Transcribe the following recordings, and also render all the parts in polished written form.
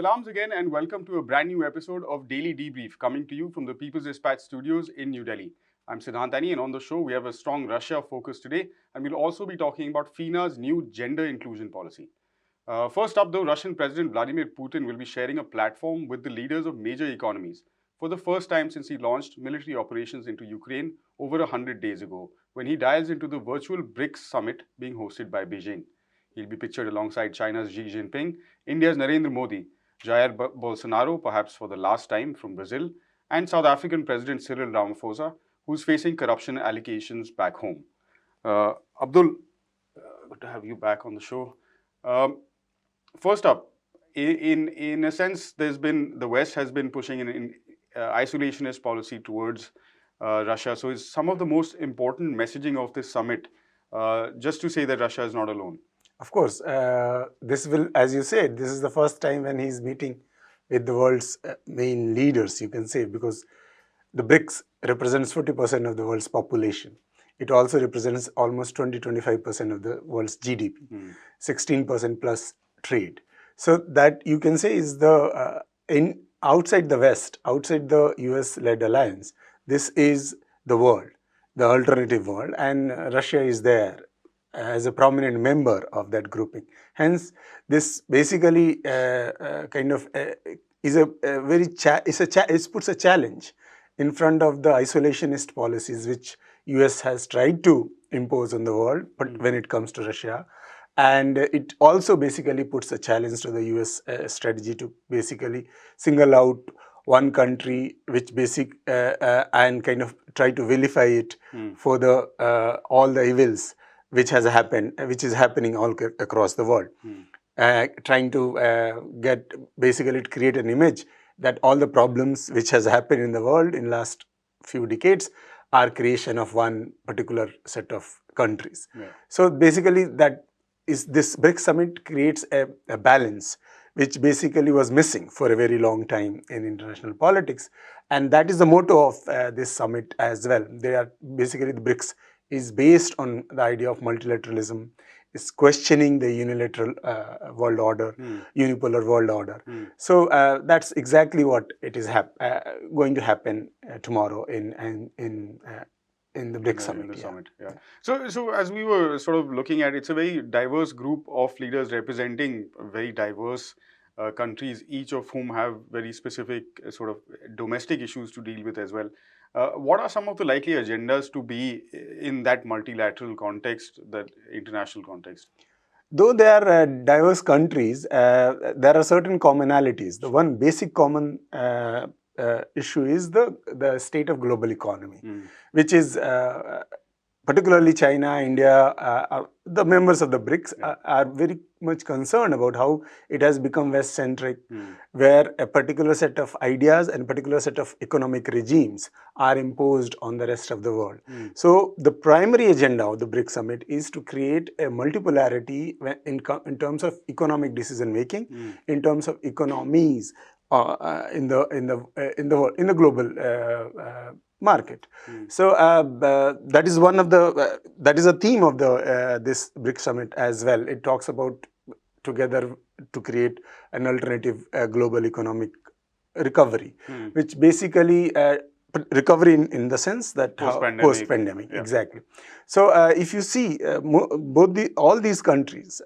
Salams again and welcome to a brand new episode of Daily Debrief coming to you from the People's Dispatch studios in New Delhi. I'm Siddhantani and on the show we have a strong Russia focus today and we'll also be talking about FINA's new gender inclusion policy. First up though, Russian President Vladimir Putin will be sharing a platform with the leaders of major economies for the first time since he launched military operations into Ukraine over 100 days ago when he dials into the virtual BRICS summit being hosted by Beijing. He'll be pictured alongside China's Xi Jinping, India's Narendra Modi, Jair Bolsonaro, perhaps for the last time, from Brazil, and South African President Cyril Ramaphosa, who's facing corruption allegations back home. Abdul, good to have you back on the show. First up, in a sense, the West has been pushing an isolationist policy towards Russia. So, is some of the most important messaging of this summit just to say that Russia is not alone? Of course, this will, as you said, this is the first time when he's meeting with the world's main leaders, you can say, because the BRICS represents 40% of the world's population. It also represents almost 20-25% of the world's GDP, 16% plus trade. So that you can say is the outside the West, outside the US-led alliance, this is the world, the alternative world, and Russia is there as a prominent member of that grouping. Hence, this basically is a very it puts a challenge in front of the isolationist policies which US has tried to impose on the world, but when it comes to Russia, and it also basically puts a challenge to the US strategy to basically single out one country which and kind of try to vilify it for the all the evils which is happening all across the world, trying to create an image that all the problems which has happened in the world in last few decades are creation of one particular set of countries. Yeah. So basically this BRICS summit creates a balance which basically was missing for a very long time in international politics, and that is the motto of this summit as well. They are basically the BRICS is based on the idea of multilateralism, is questioning the unilateral world order, unipolar world order. So that's exactly what it is going to happen tomorrow in the BRICS summit. In the summit, yeah. So as we were sort of looking at, it's a very diverse group of leaders representing very diverse countries, each of whom have very specific sort of domestic issues to deal with as well. What are some of the likely agendas to be in that multilateral context, that international context? Though they are diverse countries, there are certain commonalities. The one basic common issue is the state of global economy, which is particularly China, India, the members of the BRICS are very much concerned about how it has become West-centric, where a particular set of ideas and particular set of economic regimes are imposed on the rest of the world. So the primary agenda of the BRICS summit is to create a multipolarity in terms of economic decision-making, in terms of economies in the global market. So that is one of the that is a theme of this BRICS summit as well. It talks about together to create an alternative global economic recovery, which basically recovery in the sense that post-pandemic, yeah. Exactly. So if you see all these countries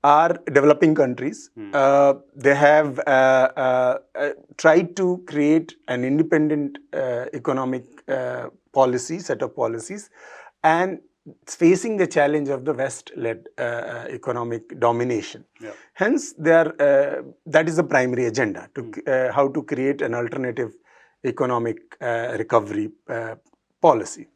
are developing countries. They have tried to create an independent economic set of policies, and facing the challenge of the West-led economic domination. Yeah. Hence, that is the primary agenda, to how to create an alternative economic recovery policy.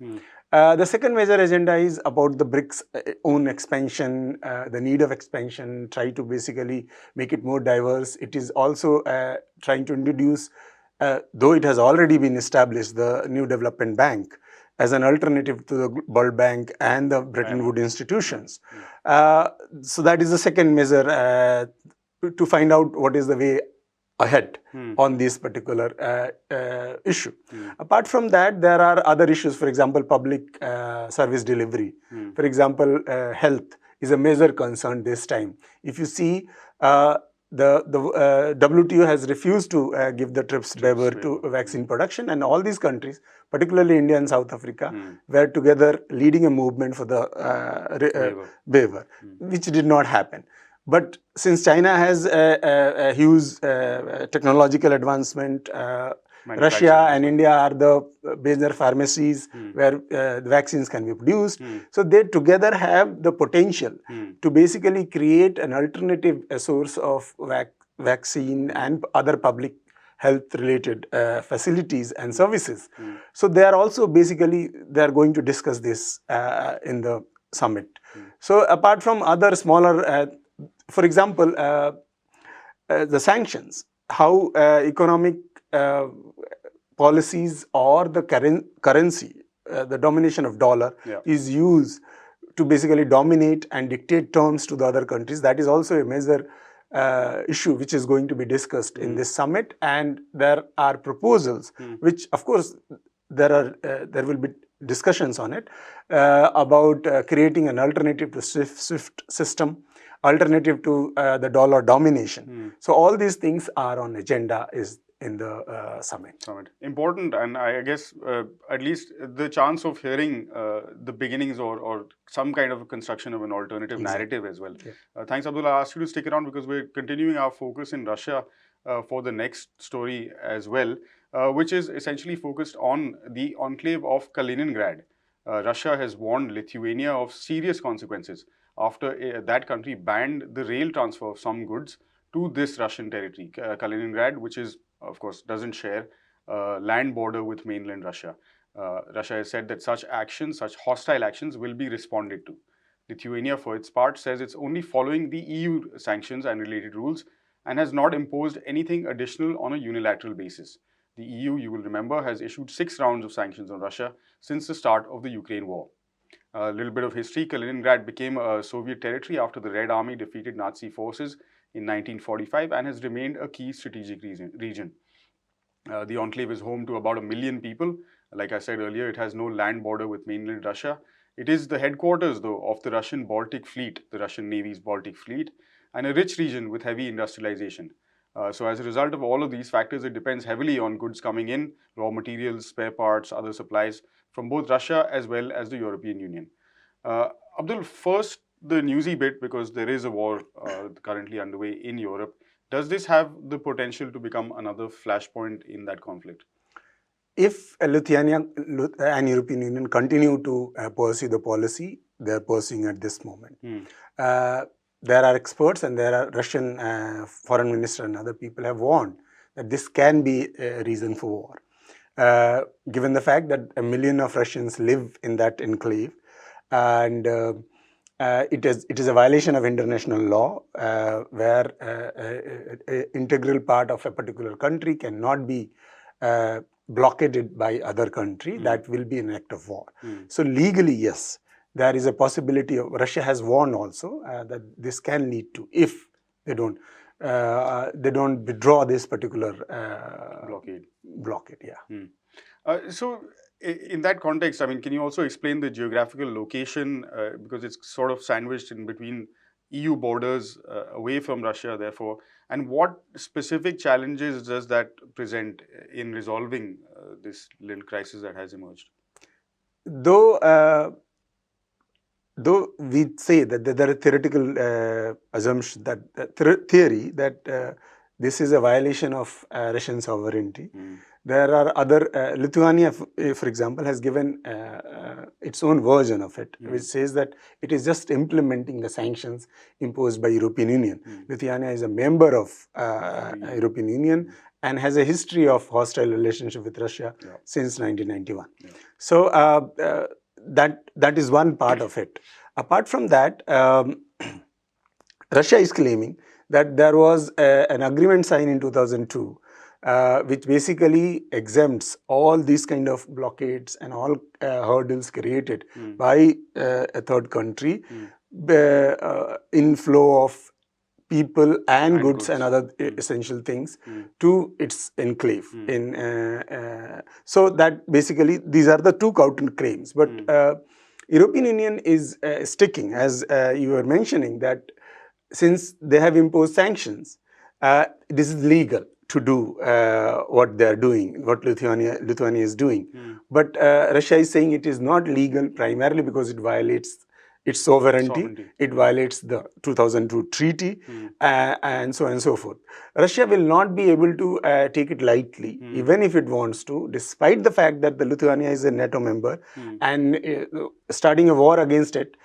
The second major agenda is about the BRICS own expansion, the need of expansion, try to basically make it more diverse. It is also trying to introduce, though it has already been established, the New Development Bank as an alternative to the World Bank and the Bretton Woods institutions. So that is the second measure to find out what is the way ahead on this particular issue. Apart from that, there are other issues, for example, public service delivery. For example, health is a major concern this time. If you see, WTO has refused to give the TRIPS waiver to vaccine production, and all these countries, particularly India and South Africa, were together leading a movement for the waiver, which did not happen. But since China has a huge technological advancement, Russia and India are the major pharmacies where the vaccines can be produced. So they together have the potential to basically create an alternative source of vaccine and other public health related facilities and services. So they are also basically, they are going to discuss this in the summit. So apart from other smaller, for example, the sanctions, how economic policies or the currency, the domination of dollar is used to basically dominate and dictate terms to the other countries. That is also a major issue which is going to be discussed in this summit, and there are proposals which, of course, there will be discussions on it about creating an alternative to SWIFT system, alternative to the dollar domination. So all these things are on agenda is in the summit. Important, and I guess at least the chance of hearing the beginnings or some kind of a construction of an alternative narrative as well. Thanks, Abdul. I'll ask you to stick around because we're continuing our focus in Russia for the next story as well, which is essentially focused on the enclave of Kaliningrad. Russia has warned Lithuania of serious consequences after that country banned the rail transfer of some goods to this Russian territory. Kaliningrad, which is, of course, doesn't share land border with mainland Russia. Russia has said that such actions, such hostile actions, will be responded to. Lithuania, for its part, says it's only following the EU sanctions and related rules and has not imposed anything additional on a unilateral basis. The EU, you will remember, has issued 6 rounds of sanctions on Russia since the start of the Ukraine war. A little bit of history: Kaliningrad became a Soviet territory after the Red Army defeated Nazi forces in 1945 and has remained a key strategic region. The enclave is home to about 1 million people. Like I said earlier, it has no land border with mainland Russia. It is the headquarters, though, of the Russian Baltic Fleet, the Russian Navy's Baltic Fleet, and a rich region with heavy industrialization. So as a result of all of these factors, it depends heavily on goods coming in, raw materials, spare parts, other supplies from both Russia as well as the European Union. Abdul, first the newsy bit, because there is a war currently underway in Europe. Does this have the potential to become another flashpoint in that conflict? If Lithuania and European Union continue to pursue the policy they are pursuing at this moment, there are experts and there are Russian foreign minister and other people have warned that this can be a reason for war. Given the fact that 1 million of Russians live in that enclave, and it is a violation of international law where an integral part of a particular country cannot be blockaded by other country, that will be an act of war. So legally, yes, there is a possibility of, Russia has warned also that this can lead to, if they don't withdraw this particular blockade. So in that context, I mean, can you also explain the geographical location, because it's sort of sandwiched in between EU borders, away from Russia, therefore, and what specific challenges does that present in resolving this little crisis that has emerged? Though we say that there are theoretical assumptions, that theory that this is a violation of Russian sovereignty, there are other, Lithuania, for example, has given its own version of it, which says that it is just implementing the sanctions imposed by European Union. Lithuania is a member of European Union and has a history of hostile relationship with Russia since 1991. So that is one part of it. Apart from that, Russia is claiming that there was an agreement signed in 2002 which basically exempts all these kind of blockades and all hurdles created by a third country, inflow of people and goods and other essential things to its enclave. So that basically these are the two counterclaims. But European Union is sticking, as you were mentioning, that since they have imposed sanctions, this is legal to do what they are doing, what Lithuania is doing. But Russia is saying it is not legal primarily because it violates its sovereignty. It violates the 2002 treaty, and so on and so forth. Russia will not be able to take it lightly, even if it wants to, despite the fact that the Lithuania is a NATO member, and starting a war against it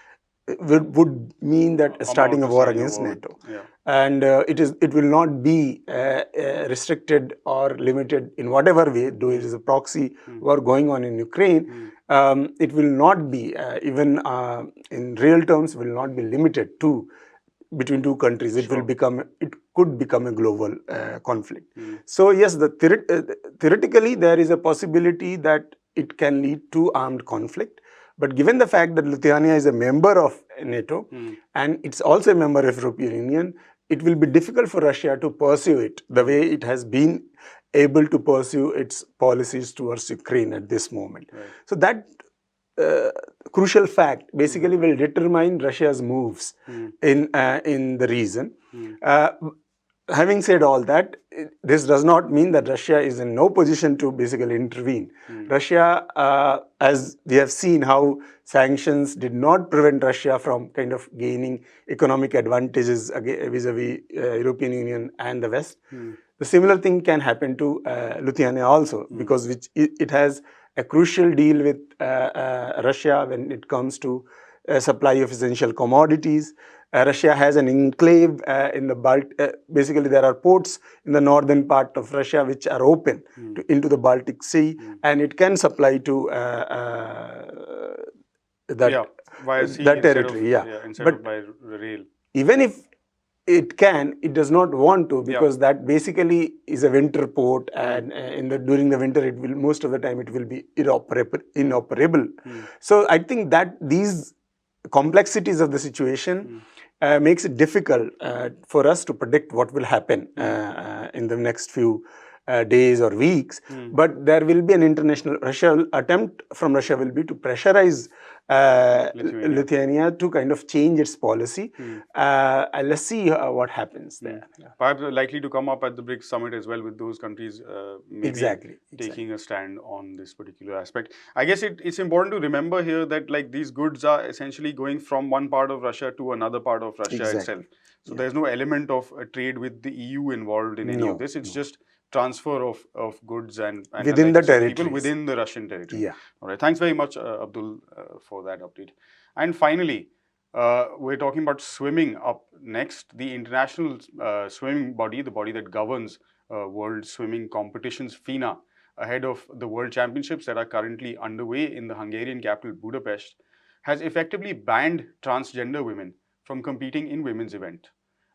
would mean that starting a war against NATO. And it will not be restricted or limited in whatever way, though it is a proxy war going on in Ukraine. It will not be, even in real terms, will not be limited to between two countries. It will become, it could become a global conflict. So yes, theoretically there is a possibility that it can lead to armed conflict. But given the fact that Lithuania is a member of NATO and it's also a member of European Union, it will be difficult for Russia to pursue it the way it has been able to pursue its policies towards Ukraine at this moment. So that crucial fact basically will determine Russia's moves in the region. Having said all that, this does not mean that Russia is in no position to basically intervene. Russia, as we have seen how sanctions did not prevent Russia from kind of gaining economic advantages vis-a-vis European Union and the West, the similar thing can happen to Lithuania also, because it has a crucial deal with Russia when it comes to supply of essential commodities. Russia has an enclave in the basically there are ports in the northern part of Russia which are open into the Baltic Sea, and it can supply to that territory. Instead of by rail. Even if it can, it does not want to, because that basically is a winter port, and during the winter it will, most of the time it will be inoperable. So I think that these complexities of the situation makes it difficult for us to predict what will happen in the next few days or weeks. But there will be an international attempt from Russia will be to pressurize Lithuania to kind of change its policy. Let's see what happens there. Perhaps likely to come up at the BRICS summit as well, with those countries maybe taking a stand on this particular aspect. I guess it's important to remember here that like these goods are essentially going from one part of Russia to another part of Russia itself. So there's no element of trade with the EU involved in any of this. It's just transfer of goods and within the territory, people within the Russian territory. All right. Thanks very much, Abdul, for that update. And finally, we're talking about swimming up next. The international swimming body, the body that governs world swimming competitions, FINA, ahead of the World Championships that are currently underway in the Hungarian capital Budapest, has effectively banned transgender women from competing in women's event.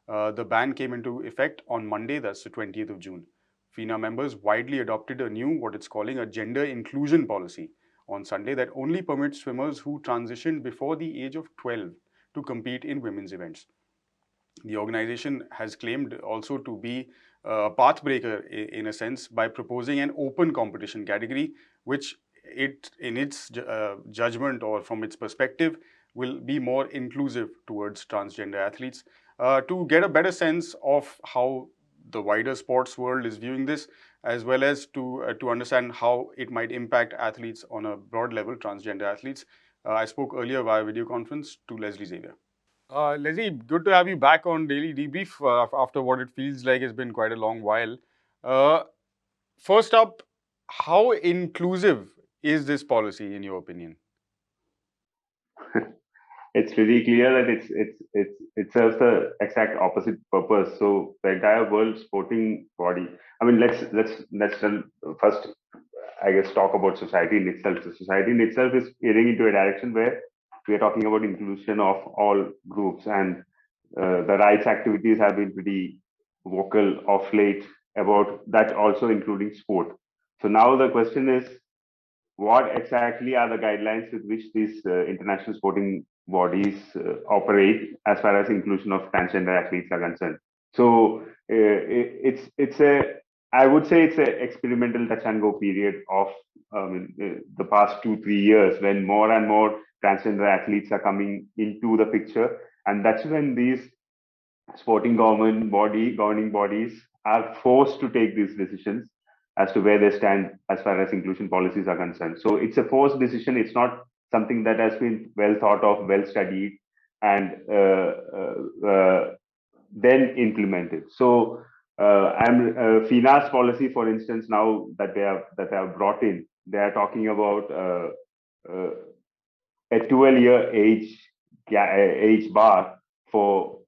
The ban came into effect on Monday, that's the 20th of June. FINA members widely adopted a new, what it's calling a gender inclusion policy on Sunday that only permits swimmers who transitioned before the age of 12 to compete in women's events. The organization has claimed also to be a pathbreaker in a sense by proposing an open competition category, which in its judgment or from its perspective will be more inclusive towards transgender athletes. To get a better sense of how the wider sports world is viewing this, as well as to understand how it might impact athletes on a broad level, transgender athletes, I spoke earlier via video conference to Leslie Xavier. Leslie, good to have you back on Daily Debrief after what it feels like has been quite a long while. First up, how inclusive is this policy in your opinion? It's really clear that it serves the exact opposite purpose. So the entire world sporting body. I mean, let's first, I guess, talk about society in itself. So society in itself is heading into a direction where we are talking about inclusion of all groups, and the rights activities have been pretty vocal of late about that, also including sport. So now the question is, what exactly are the guidelines with which these international sporting bodies operate as far as inclusion of transgender athletes are concerned? So I would say it's an experimental touch and go period of the past 2-3 years, when more and more transgender athletes are coming into the picture, and that's when these sporting governing bodies are forced to take these decisions as to where they stand as far as inclusion policies are concerned. So it's a forced decision. It's not something that has been well thought of, well studied, and then implemented. So FINA's policy, for instance, now that they have brought in, they are talking about uh, a 12-year age bar for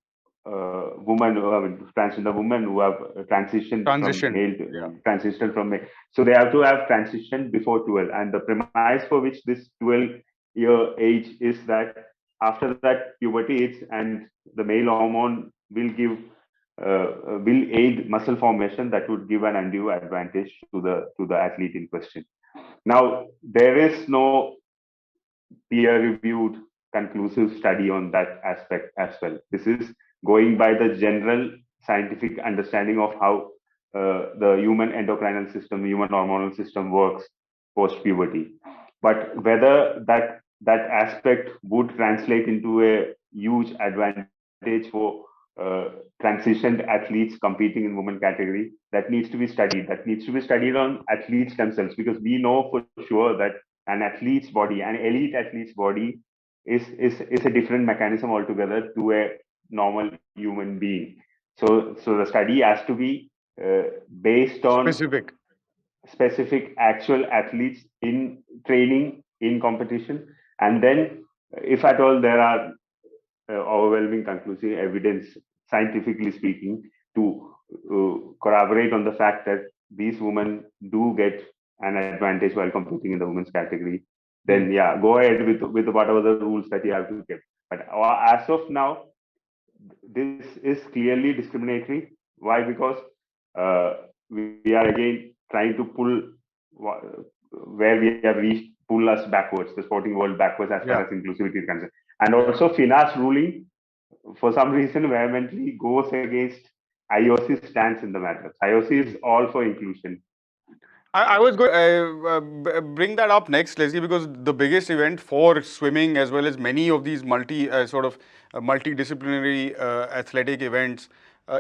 women, I mean, transgender women who have transitioned from Transition. male Yeah. to transitioned from male. So they have to have transitioned before 12. And the premise for which this 12-year age is that after that puberty hits and the male hormone will aid muscle formation that would give an undue advantage to the athlete in question. Now there is no peer-reviewed conclusive study on that aspect as well. This is going by the general scientific understanding of how the human endocrinal system, human hormonal system works post-puberty. But whether that aspect would translate into a huge advantage for transitioned athletes competing in women category, that needs to be studied. That needs to be studied on athletes themselves, because we know for sure that an athlete's body, an elite athlete's body, is a different mechanism altogether to a normal human being. So the study has to be based on specific actual athletes in training, in competition, and then if at all there are overwhelming conclusive evidence, scientifically speaking, to corroborate on the fact that these women do get an advantage while competing in the women's category, then yeah, go ahead with whatever the rules that you have to get. But as of now, this is clearly discriminatory. Why? Because we are again trying to pull where we have reached, pull us backwards, the sporting world backwards as far as inclusivity is concerned. And also FINA's ruling, for some reason, vehemently goes against IOC's stance in the matter. IOC is all for inclusion. I was going to bring that up next, Leslie, because the biggest event for swimming, as well as many of these multidisciplinary athletic events,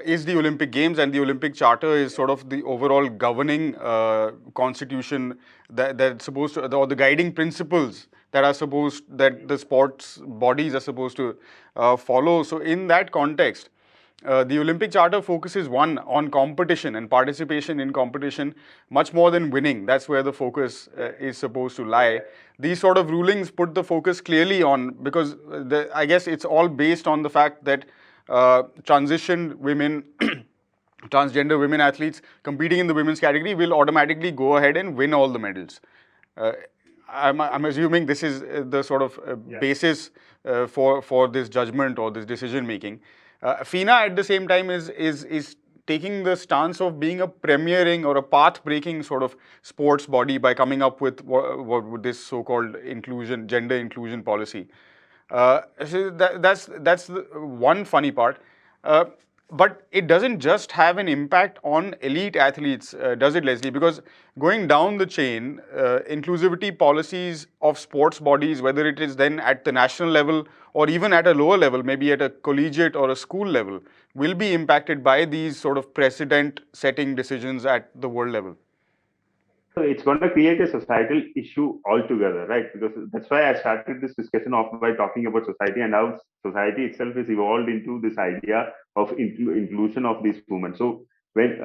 is the Olympic Games, and the Olympic Charter is sort of the overall governing constitution that's supposed to, or the guiding principles that the sports bodies are supposed to follow. So, in that context, the Olympic Charter focuses on competition and participation in competition much more than winning. That's where the focus is supposed to lie. These sort of rulings put the focus clearly on, because I guess it's all based on the fact that transitioned women, transgender women athletes competing in the women's category will automatically go ahead and win all the medals. Uh, I'm assuming this is the sort of basis for this judgment or this decision making. FINA at the same time is taking the stance of being a premiering or a path-breaking sort of sports body by coming up with what this so-called gender inclusion policy. So that's the one funny part. But it doesn't just have an impact on elite athletes, does it, Leslie? Because going down the chain, inclusivity policies of sports bodies, whether it is then at the national level or even at a lower level, maybe at a collegiate or a school level, will be impacted by these sort of precedent-setting decisions at the world level. So it's going to create a societal issue altogether, right? Because that's why I started this discussion off by talking about society and how society itself is evolved into this idea of inclusion of these women. So when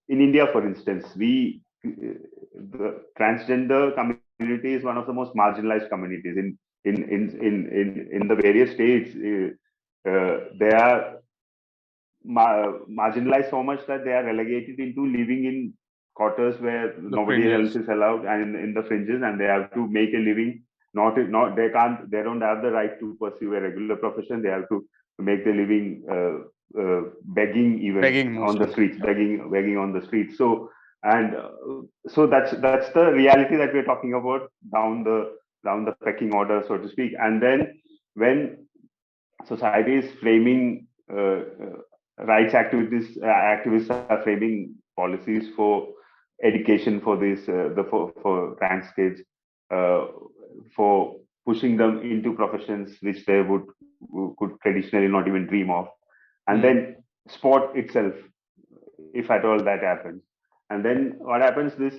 in India, for instance, the transgender community is one of the most marginalized communities in the various states. They are marginalized so much that they are relegated into living in quarters where nobody else is allowed, and in the fringes, and they have to make a living. Not they don't have the right to pursue a regular profession. They have to make the living begging, even on the streets, begging on the streets. So and so that's the reality that we're talking about down the pecking order, so to speak. And then when society is framing activists are framing policies for education for for trans kids, for pushing them into professions which they could traditionally not even dream of. and then sport itself, if at all that happens. And then what happens this,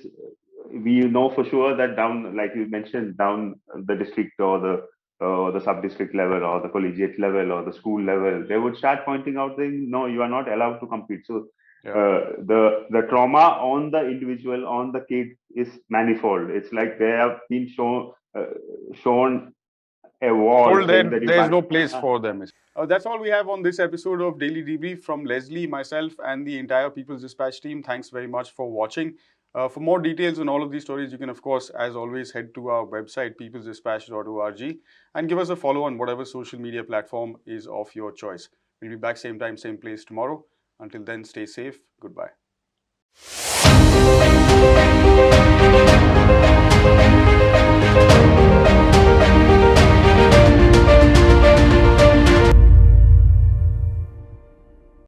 we know for sure that down, like you mentioned, down the district or the sub-district level or the collegiate level or the school level, they would start pointing out saying, no, you are not allowed to compete. So the trauma on the individual, on the kid is manifold. It's like they have been shown a wall. Told that there is no place for them. That's all we have on this episode of Daily Debrief from Leslie, myself, and the entire People's Dispatch team. Thanks very much for watching. For more details on all of these stories, you can, of course, as always, head to our website, peoplesdispatch.org, and give us a follow on whatever social media platform is of your choice. We'll be back same time, same place tomorrow. Until then, stay safe. Goodbye.